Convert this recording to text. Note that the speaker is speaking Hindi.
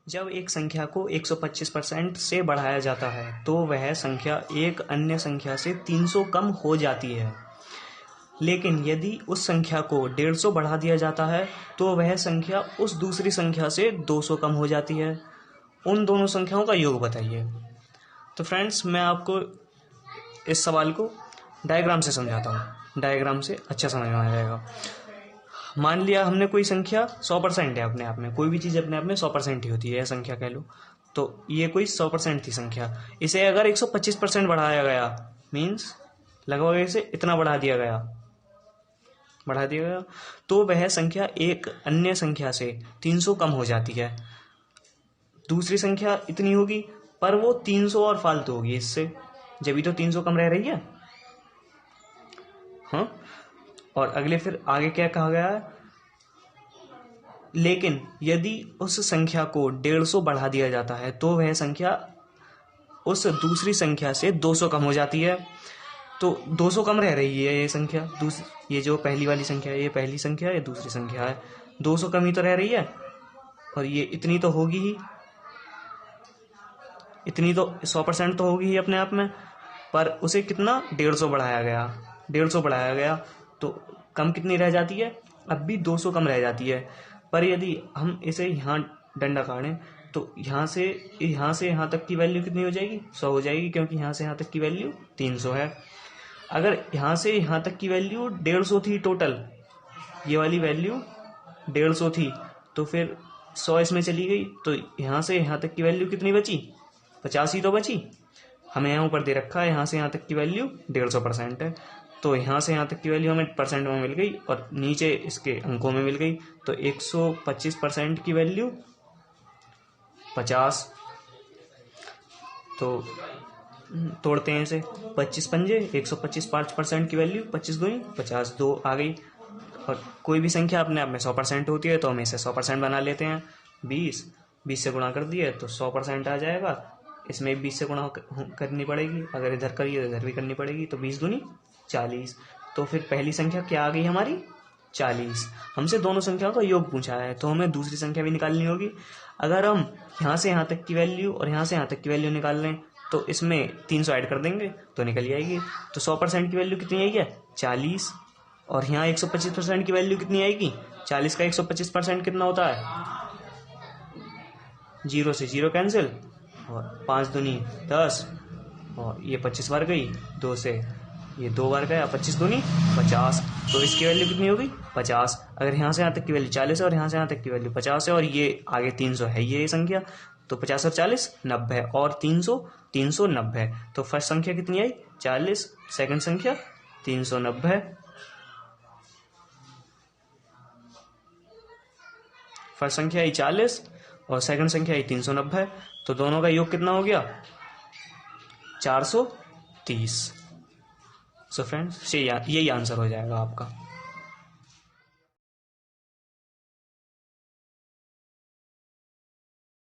जब एक संख्या को 125% से बढ़ाया जाता है तो वह संख्या एक अन्य संख्या से 300 कम हो जाती है। लेकिन यदि उस संख्या को 150 बढ़ा दिया जाता है तो वह संख्या उस दूसरी संख्या से 200 कम हो जाती है। उन दोनों संख्याओं का योग बताइए। तो फ्रेंड्स, मैं आपको इस सवाल को डायग्राम से समझाता हूँ, डायग्राम से अच्छा समझ में आ जाएगा। मान लिया हमने कोई संख्या 100% है अपने आप में, कोई भी चीज़ अपने आप में 100% ही होती है, यह संख्या कह लो। तो ये कोई 100% थी संख्या, इसे अगर 125% बढ़ाया गया, मीन्स लगभग इसे इतना बढ़ा दिया गया, तो वह संख्या एक अन्य संख्या से 300 कम हो जाती है। दूसरी संख्या इतनी होगी पर वो 300 और फालतू होगी इससे, जब भी तो 300 कम रह रही है। हाँ, और अगले फिर आगे क्या कहा गया है, लेकिन यदि उस संख्या को 150 बढ़ा दिया जाता है तो वह संख्या उस दूसरी संख्या से 200 कम हो जाती है। तो 200 कम रह रही है ये संख्या, ये जो पहली वाली संख्या है, ये पहली संख्या है, ये दूसरी संख्या है, 200 कम ही तो रह रही है। और ये इतनी तो होगी ही, इतनी तो 100% तो होगी ही अपने आप में, पर उसे कितना 150 बढ़ाया गया, 150 बढ़ाया गया तो कम कितनी रह जाती है, अब भी 200 कम रह जाती है। पर यदि हम इसे यहाँ डंडा काटें तो यहाँ से यहाँ तक की वैल्यू कितनी हो जाएगी, 100 हो जाएगी, क्योंकि यहाँ से यहाँ तक की वैल्यू 300 है। अगर यहाँ से यहाँ तक की वैल्यू 150 थी टोटल, ये वाली वैल्यू 150 थी, तो फिर 100 इसमें चली गई, तो यहाँ से यहाँ तक की वैल्यू कितनी बची, 50 ही तो बची। हमें यहाँ ऊपर दे रखा है यहाँ से यहाँ तक की वैल्यू 150% है, तो यहाँ से यहाँ तक की वैल्यू हमें परसेंट में मिल गई और नीचे इसके अंकों में मिल गई। तो 125% की वैल्यू 50, तो तोड़ते हैं इसे, 25 पंजे 125, 5% की वैल्यू 25 दूनी 50, 2 आ गई। और कोई भी संख्या अपने आप में 100% होती है तो हम इसे 100% बना लेते हैं। 20 से गुणा कर दिए तो 100% आ जाएगा। इसमें 20 से गुणा करनी पड़ेगी, अगर इधर करिए तो इधर भी करनी पड़ेगी, तो 20 दूनी 40। तो फिर पहली संख्या क्या आ गई हमारी, 40। हमसे दोनों संख्याओं का योग पूछा है तो हमें दूसरी संख्या भी निकालनी होगी। अगर हम यहाँ से यहाँ तक की वैल्यू और यहाँ से यहाँ तक की वैल्यू निकाल लें तो इसमें 300 ऐड कर देंगे तो निकल जाएगी। तो 100% की वैल्यू कितनी आएगी, 40। और यहाँ 125% की वैल्यू कितनी आएगी, 40 का 125% कितना होता है, 0 से 0 कैंसिल, और 5 दूनी 10, और ये 25 बार गई, 2 से ये 2 बार गया, 25 दूनी 50। तो इसकी वैल्यू कितनी होगी, 50। अगर यहाँ से यहाँ तक की वैल्यू 40 है और यहाँ से यहाँ तक की वैल्यू 50 है और ये आगे 300 है ये संख्या, तो 50 और 40 90, और 300 390। तो फर्स्ट संख्या कितनी आई, 40, सेकंड संख्या 390। फर्स्ट संख्या आई 40 और सेकंड संख्या आई 390, तो दोनों का योग कितना हो गया, 430। सो फ्रेंड्स, यही आंसर हो जाएगा आपका।